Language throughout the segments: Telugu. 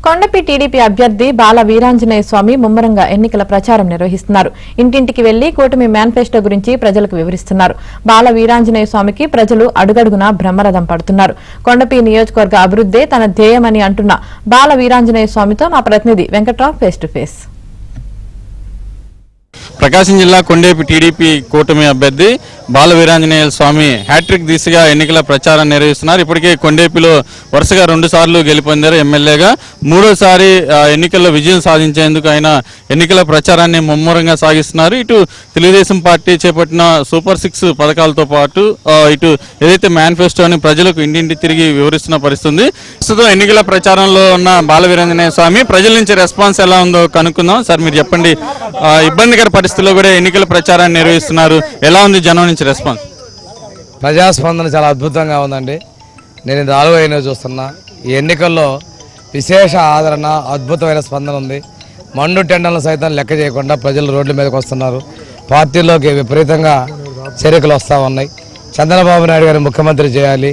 కొండపి టీడీపీ అభ్యర్థి బాల వీరాంజనేయ స్వామి ముమ్మరంగా ఎన్నికల ప్రచారం నిర్వహిస్తున్నారు. ఇంటింటికి వెళ్లి కూటమి మేనిఫెస్టో గురించి ప్రజలకు వివరిస్తున్నారు. బాల వీరాంజనేయ స్వామికి ప్రజలు అడుగడుగునా బ్రహ్మరథం పడుతున్నారు. కొండపి నియోజకవర్గ అభివృద్ధే తన ధ్యేయమని అంటున్న బాల వీరాంజనేయ స్వామితో మా ప్రతినిధి వెంకట్రావు ఫేస్ టు ఫేస్. ప్రకాశం జిల్లా కొండేపి టీడీపీ కూటమి అభ్యర్థి బాల వీరాంజనేయ స్వామి హ్యాట్రిక్ దిశగా ఎన్నికల ప్రచారం నిర్వహిస్తున్నారు. ఇప్పటికే కొండేపిలో వరుసగా 2 సార్లు గెలుపొందారు ఎమ్మెల్యేగా. 3వసారి ఎన్నికల్లో విజయం సాధించేందుకు ఆయన ఎన్నికల ప్రచారాన్ని ముమ్మరంగా సాగిస్తున్నారు. ఇటు తెలుగుదేశం పార్టీ చేపట్టిన సూపర్ 6 పథకాలతో పాటు ఇటు ఏదైతే మేనిఫెస్టోని ప్రజలకు ఇంటింటి తిరిగి వివరిస్తున్న పరిస్థితి. ప్రస్తుతం ఎన్నికల ప్రచారంలో ఉన్న బాల వీరాంజనేయ స్వామి ప్రజల నుంచి రెస్పాన్స్ ఎలా ఉందో కనుక్కుందాం. సార్, మీరు చెప్పండి, ఇబ్బందికర పరిస్థితుల్లో కూడా ఎన్నికల ప్రచారాన్ని నిర్వహిస్తున్నారు, ఎలా ఉంది జనం నుంచి రెస్పాన్స్? ప్రజాస్పందన చాలా అద్భుతంగా ఉందండి. నేను 4వ ఎన్నిక చూస్తున్నా. ఈ ఎన్నికల్లో విశేష ఆదరణ, అద్భుతమైన స్పందన ఉంది. మండు టెండర్లను సైతం లెక్క చేయకుండా ప్రజలు రోడ్ల మీదకి వస్తున్నారు. పార్టీలోకి విపరీతంగా చేరికలు వస్తూ ఉన్నాయి. చంద్రబాబు నాయుడు గారిని ముఖ్యమంత్రి చేయాలి,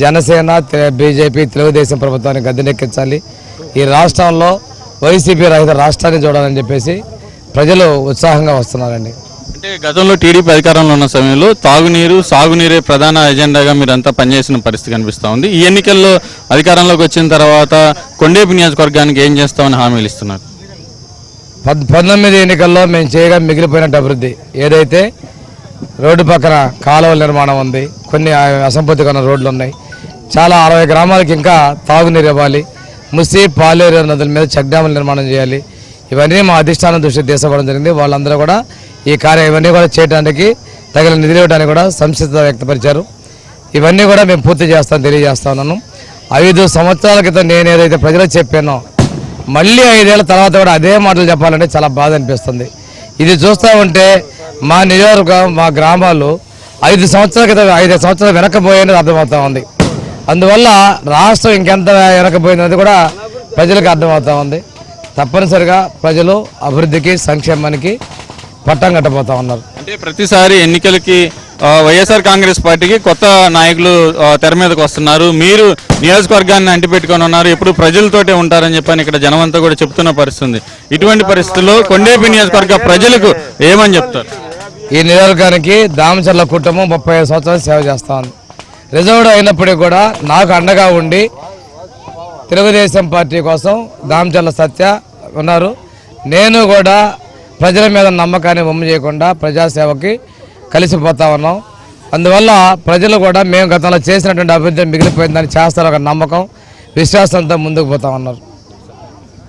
జనసేన బీజేపీ తెలుగుదేశం ప్రభుత్వాన్ని గద్దెనెక్కించాలి, ఈ రాష్ట్రంలో వైసీపీ రహిత రాష్ట్రాన్ని చూడాలని చెప్పేసి ప్రజలు ఉత్సాహంగా వస్తున్నారండి. అంటే గతంలో టీడీపీ అధికారంలో ఉన్న సమయంలో తాగునీరు, సాగునీరే ప్రధాన ఎజెండాగా మీరంతా పనిచేసిన పరిస్థితి కనిపిస్తూ ఉంది. ఈ ఎన్నికల్లో అధికారంలోకి వచ్చిన తర్వాత కొండేపి నియోజకవర్గానికి ఏం చేస్తామని హామీలు ఇస్తున్నారు? 19 ఎన్నికల్లో మేము చేయగా మిగిలిపోయినట్టు అభివృద్ధి ఏదైతే రోడ్డు పక్కన కాలువల నిర్మాణం ఉంది, కొన్ని అసంపూర్తిగా రోడ్లు ఉన్నాయి, చాలా 60 గ్రామాలకు ఇంకా తాగునీరు ఇవ్వాలి, ముసి పాలేరు నదుల మీద చెక్ డ్యాముల నిర్మాణం చేయాలి. ఇవన్నీ మా అధిష్టానం దృష్టికి తీసుకోవడం జరిగింది. వాళ్ళందరూ కూడా ఈ కార్యం ఇవన్నీ కూడా చేయడానికి తగిన నిధులు ఇవ్వడానికి కూడా సంసిద్ధత వ్యక్తపరిచారు. ఇవన్నీ కూడా మేము పూర్తి తెలియజేస్తా ఉన్నాను. 5 సంవత్సరాల క్రితం నేను ఏదైతే ప్రజలకు చెప్పానో మళ్ళీ 5 ఏళ్ల తర్వాత కూడా అదే మాటలు చెప్పాలంటే చాలా బాధ అనిపిస్తుంది. ఇది చూస్తూ ఉంటే మా నియోజకవర్గం, మా గ్రామాలు 5 సంవత్సరాల క్రితం 5 సంవత్సరాలు వెనకపోయేది అర్థమవుతా ఉంది. అందువల్ల రాష్ట్రం ఇంకెంత వెనకపోయింది కూడా ప్రజలకు అర్థమవుతా ఉంది. తప్పనిసరిగా ప్రజలు అభివృద్ధికి, సంక్షేమానికి పట్టం కట్టబోతా ఉన్నారు. అంటే ప్రతిసారి ఎన్నికలకి వైఎస్ఆర్ కాంగ్రెస్ పార్టీకి కొత్త నాయకులు తెర మీదకి వస్తున్నారు. మీరు నియోజకవర్గాన్ని అంటిపెట్టుకొని ఉన్నారు, ఎప్పుడు ప్రజలతోటే ఉంటారని చెప్పని ఇక్కడ జనమంతా కూడా చెప్తున్న పరిస్థితి. ఇటువంటి పరిస్థితుల్లో కొండేపి నియోజకవర్గ ప్రజలకు ఏమని చెప్తారు? ఈ నియోజకవర్గానికి దామచర్ల కుటుంబం 35 సంవత్సరాలు సేవ చేస్తా ఉంది. రిజర్వ్డ్ అయినప్పటికీ కూడా నాకు అండగా ఉండి తెలుగుదేశం పార్టీ కోసం దామచర్ల సత్య ఉన్నారు. నేను కూడా ప్రజల మీద నమ్మకాన్ని వమ్ము చేయకుండా ప్రజాసేవకి కలిసిపోతా ఉన్నాం. అందువల్ల ప్రజలు కూడా మేము గతంలో చేసినటువంటి అభివృద్ధి మిగిలిపోయిందని చేస్తారు ఒక నమ్మకం, విశ్వాసంతో ముందుకు పోతా ఉన్నారు.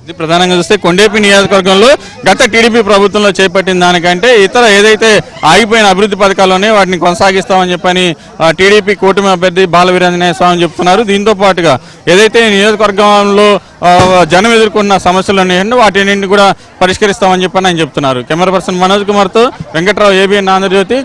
ఇది ప్రధానంగా చూస్తే కొండేపి నియోజకవర్గంలో గత టీడీపీ ప్రభుత్వంలో చేపట్టిన దానికంటే ఇతర ఏదైతే ఆగిపోయిన అభివృద్ధి పథకాల్లోనే వాటిని కొనసాగిస్తామని చెప్పని టీడీపీ కూటమి అభ్యర్థి బాల వీరాంజనేయ స్వామి చెప్తున్నారు. దీంతో పాటుగా ఏదైతే నియోజకవర్గంలో జనం ఎదుర్కొన్న సమస్యలు ఉన్నాయో వాటిని కూడా పరిష్కరిస్తామని చెప్పని ఆయన చెప్తున్నారు. కెమెరా పర్సన్ మనోజ్ కుమార్తో వెంకట్రావు, ABN ఆంధ్రజ్యోతి.